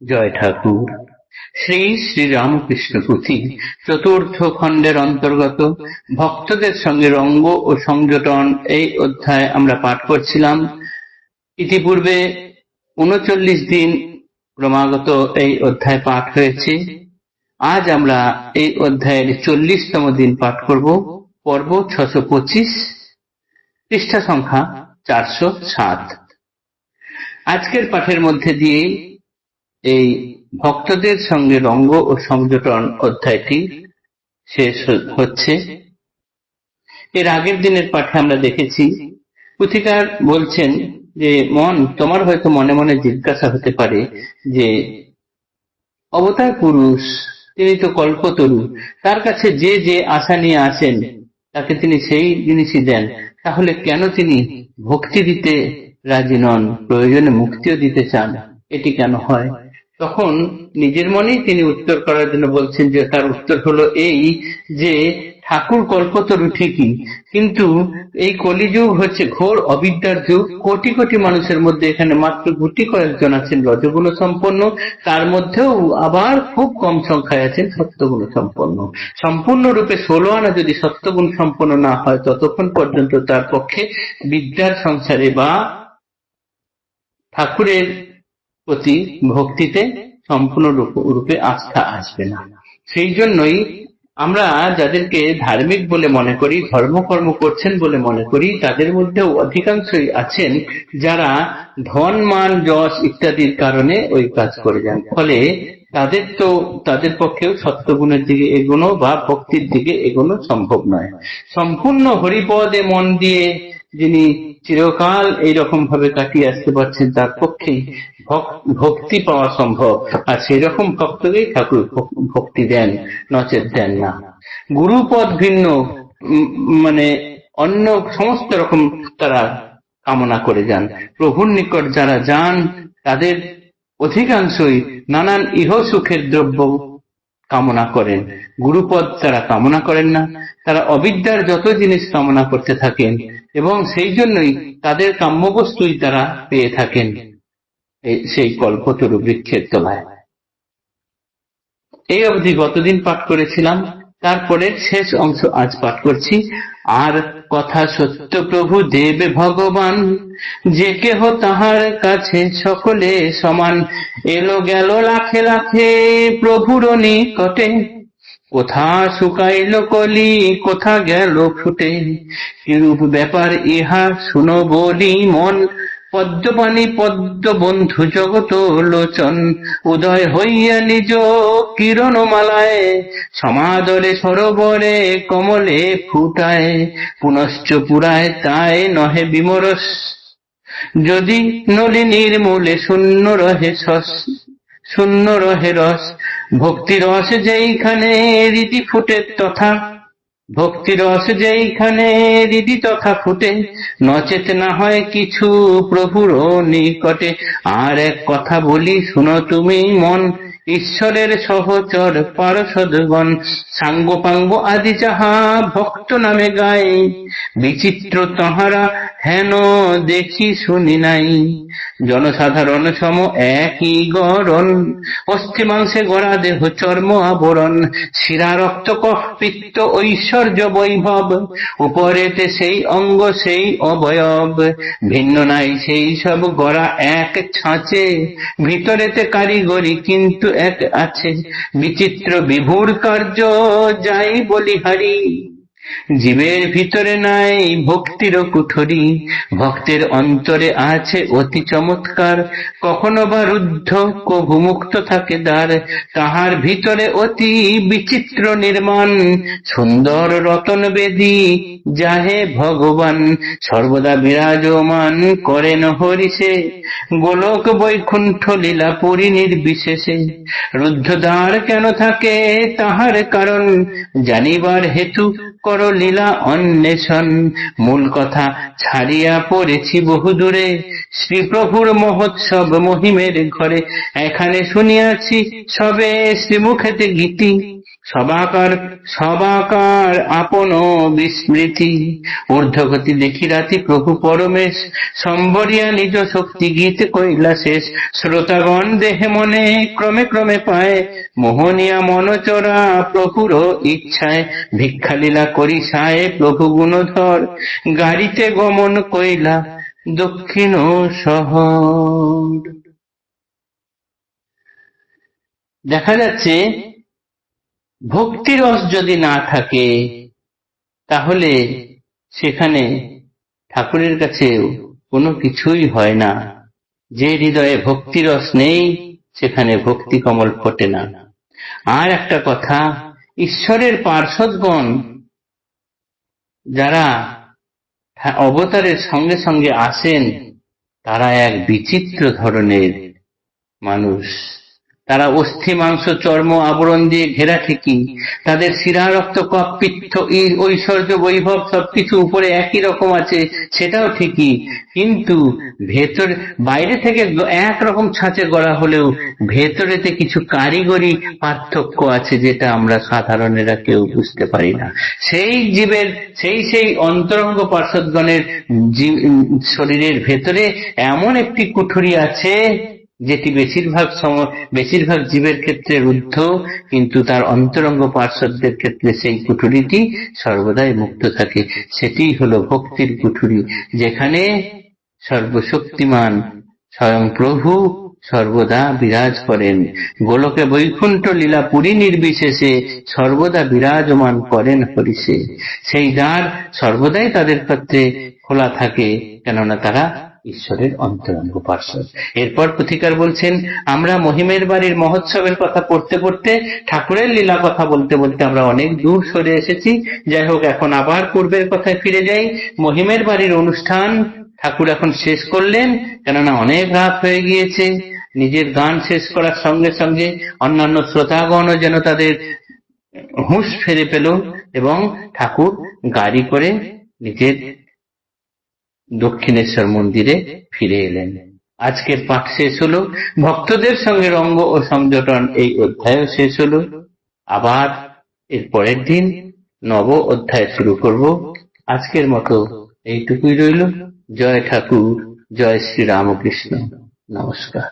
জয় ঠাকুর। শ্রী শ্রী রামকৃষ্ণ পুঁথি চতুর্থ খণ্ডের অন্তর্গত ভক্তদের সঙ্গে রঙ্গ ও সংযটন এই অধ্যায় আমরা পাঠ করছিলাম। ইতিপূর্বে ৩৯ দিন ক্রমাগত এই অধ্যায় পাঠ হয়েছে। আজ আমরা এই অধ্যায়ের ৪০তম দিন পাঠ করব। পর্ব ৬২৫, পৃষ্ঠা সংখ্যা ৪০৭। আজকের পাঠের মধ্যে দিয়ে এই ভক্তদের সঙ্গে রঙ্গ ও সংযটন অধ্যায়টি শেষ হচ্ছে। এর আগের দিনের পাঠে আমরা দেখেছি পুথিকার বলছেন যে মন, তোমার হয়তো মনে মনে জিজ্ঞাসা হতে পারে যে অবতার পুরুষ, তিনি তো কল্পতরু, তার কাছে যে যে আশা নিয়ে আসেন তাকে তিনি সেই জিনিসই দেন, তাহলে কেন তিনি ভক্তি দিতে রাজি নন, প্রয়োজনে মুক্তিও দিতে চান? এটি কেন হয়? তখন নিজের মনেই তিনি উত্তর করার জন্য বলছেন যে তার উত্তর হলো এই যে ঠাকুর কল্পতরু ঠিকই, কিন্তু এই কলিযুগ হচ্ছে ঘোর অবিদ্যার যুগ। কোটি কোটি মানুষের মধ্যে এখানে মাত্র গুটি কয়েকজন আছেন রজগুণ সম্পন্ন, তার মধ্যেও আবার খুব কম সংখ্যায় আছেন সত্যগুণ সম্পন্ন। সম্পূর্ণরূপে ১৬ আনা যদি সত্যগুণ সম্পন্ন না হয় ততক্ষণ পর্যন্ত তার পক্ষে বিদ্যার সংসারে বা ঠাকুরের প্রতি ভক্তিতে সম্পূর্ণ রূপে আস্থা আসবে না। সেই জন্যই আমরা যাদেরকে ধার্মিক বলে মনে করি, ধর্মকর্ম করছেন বলে মনে করি, তাদের মধ্যেও অধিকাংশই আছেন যারা ধন, মান, যশ ইত্যাদির কারণে ওই কাজ করে যান। ফলে তাদের পক্ষেও সত্যগুণের দিকে এগোনো বা ভক্তির দিকে এগোনো সম্ভব নয়। সম্পূর্ণ হরিপদে মন দিয়ে যিনি চিরকাল এইরকম ভাবে কাটিয়ে আসতে পারছেন তার পক্ষেই ভক্তি পাওয়া সম্ভব, আর সেই রকম ভক্তকেই ঠাকুর ভক্তি দেন, নচেত দেন না। গুরুপদ ভিন্ন, মানে অন্য সমস্ত রকম তারা কামনা করে যান। প্রভুর নিকট যারা যান তাদের অধিকাংশই নানান ইহ সুখের দ্রব্য কামনা করেন, গুরুপদ তারা কামনা করেন না। তারা অবিদ্যার যত জিনিস কামনা করতে থাকেন এবং সেই জন্যই তাদের কাম্যবস্তুই তারা পেয়ে থাকেন সেই কল্পতরু বৃক্ষের তলায়। এই অবধি গতদিন পাঠ করেছিলাম, তারপরে শেষ অংশ আজ পাঠ করছি। আর কথা সত্য প্রভু দেবে ভগবান, যে কেহ তাহার কাছে সকলে সমান। এলো গেল লাখে লাখে প্রভুর নিকটে, কোথা শুকাইল কলি কোথা গেল ফুটে। কিরূপ ব্যাপার ইহা শুনো বলি মন, পদ্মপাণি পদ্ম বন্ধু জগত লোচন। উদয় হইয়া নিজ কিরণমালায়, সমাদরে সরোবরে কমলে ফুটায়। পুনশ্চ পুরায় তাই নহে বিমরস, যদি নলিনীর মূলে শূন্য রহে রস। ভক্তিরস যেইখানে রীতি ফুটে তথা, ভক্তিরস যেইখানে রীতি তথা ফুটে, নচেত না হয় কিছু প্রভুর নিকটে। আর এক কথা বলি শুনো তুমি মন, ঈশ্বরের সহচর পার্ষদগণ সাঙ্গ আদি যাহা ভক্ত নামে গায়, বিচিত্র তাহারা হেন দেখি শুনি নাই। জনসাধারণ সম একই গড়ন, অস্থি মাংসে গড়া দেহ চর্ম আবরণ। শিরা রক্ত কফ পিত্ত ঐশ্বর্য বৈভব, উপরেতে সেই অঙ্গ সেই অবয়ব। ভিন্ন নাই সেই সব গড়া এক ছাঁচে, ভিতরেতে কারিগরি কিন্তু এক আছে। বিচিত্র বিভুর কার্য যাই বলিহারি, জীবের ভিতরে নাই ভক্তির কুঠরি। ভক্তের অন্তরে আছে অতি চমৎকার, কখনো বা রুদ্ধ কভু মুক্ত থাকে দ্বার। তাহার ভিতরে অতি বিচিত্র নির্মাণ, সুন্দর রতন বেদী যাহে ভগবান। সর্বদা বিরাজমান করেন হরিষে, গোলক বৈকুণ্ঠ লীলা পরিনির্বিশেষে। রুদ্ধ দ্বার কেন থাকে তাহার কারণ, জানিবার হেতু কর লীলা অন্বেষণ। মূল কথা ছাড়িয়া পড়েছি বহুদূরে, শ্রীপ্রভুর মহোৎসব মহিমের ঘরে। এখানে শুনিয়াছি সবে শ্রীমুখেতে গীতি, সবাকার সবাকার আপন বিস্মৃতি, ঊর্ধ্বগতি দেখি রাতি প্রভু পরমেশ, সম্বরিয়া নিজ শক্তি গীত কইলা শেষ। শ্রোতাগণ দেহে মনে ক্রমে ক্রমে পায়, মোহনিয়া মনচরা প্রভুর ইচ্ছায়। ভিক্ষালীলা করি সায় প্রভু গুণধর, গাড়িতে গমন কইলা দক্ষিণ শহর। দেখা যাচ্ছে ভক্তিরস যদি না থাকে তাহলে সেখানে ঠাকুরের কাছে কোনো কিছুই হয় না। যে হৃদয়ে ভক্তিরস নেই সেখানে ভক্তি কমল ফোটে না। আর একটা কথা, ঈশ্বরের পার্ষদগণ যারা অবতারের সঙ্গে সঙ্গে আসেন তারা এক বিচিত্র ধরনের মানুষ। তারা অস্থি মাংস চর্ম আবরণ দিয়ে ঘেরা ঠিকই, তাদের শিরা রক্ত কপ পিত্ত ঐশ্বর্য বৈভব সবকিছু উপরে একই রকম আছে, সেটাও ঠিকই, কিন্তু ভেতর বাইরে থেকে একরকম ছাঁচে গড়া হলেও ভেতরেতে কিছু কারিগরি পার্থক্য আছে যেটা আমরা সাধারণেরা কেউ বুঝতে পারি না। সেই জীবের সেই অন্তরঙ্গ পার্ষদগণের শরীরের ভেতরে এমন একটি কুঠুরি আছে যেটি বেশিরভাগ জীবের ক্ষেত্রে রুদ্ধ, কিন্তু তার অন্তরঙ্গ পার্শ্বদের ক্ষেত্রে সেই কুঠুরিটি সর্বদাই মুক্ত থাকে। সেটি হলো ভক্তির কুঠুরি, যেখানে সর্বশক্তিমান স্বয়ং প্রভু সর্বদা বিরাজ করেন। গোলকে বৈকুণ্ঠ লীলা পুরী নির্বিশেষে সর্বদা বিরাজমান করেন হরিষে। সেই দ্বার সর্বদাই তাদের ক্ষেত্রে খোলা থাকে, কেননা তারা ঈশ্বরের অন্তরঙ্গ পার্ষদ। এরপর পুথিকার বলছেন, আমরা মহিমের বাড়ির মহোৎসবের কথা পড়তে পড়তে ঠাকুরের লীলা কথা বলতে বলতে আমরা অনেক দূর সরে এসেছি। যাই হোক, এখন আবার পূর্বের কথায় ফিরে যাই। মহিমের বাড়ির অনুষ্ঠান ঠাকুর এখন শেষ করলেন, কেননা অনেক রাত হয়ে গিয়েছে। নিজের গান শেষ করার সঙ্গে সঙ্গে অন্যান্য শ্রোতাগণও যেন তাদের হুঁশ ফিরে পেল এবং ঠাকুর গাড়ি করে নিজের দক্ষিণেশ্বর মন্দিরে ফিরে এলেন। আজকের পাঠ শেষ হলো। ভক্তদের সঙ্গে রঙ্গ ও সংযোজন এই অধ্যায়ও শেষ হলো। আবার এর পরের দিন নব অধ্যায় শুরু করব। আজকের মতো এইটুকুই রইল। জয় ঠাকুর, জয় শ্রী রামকৃষ্ণ। নমস্কার।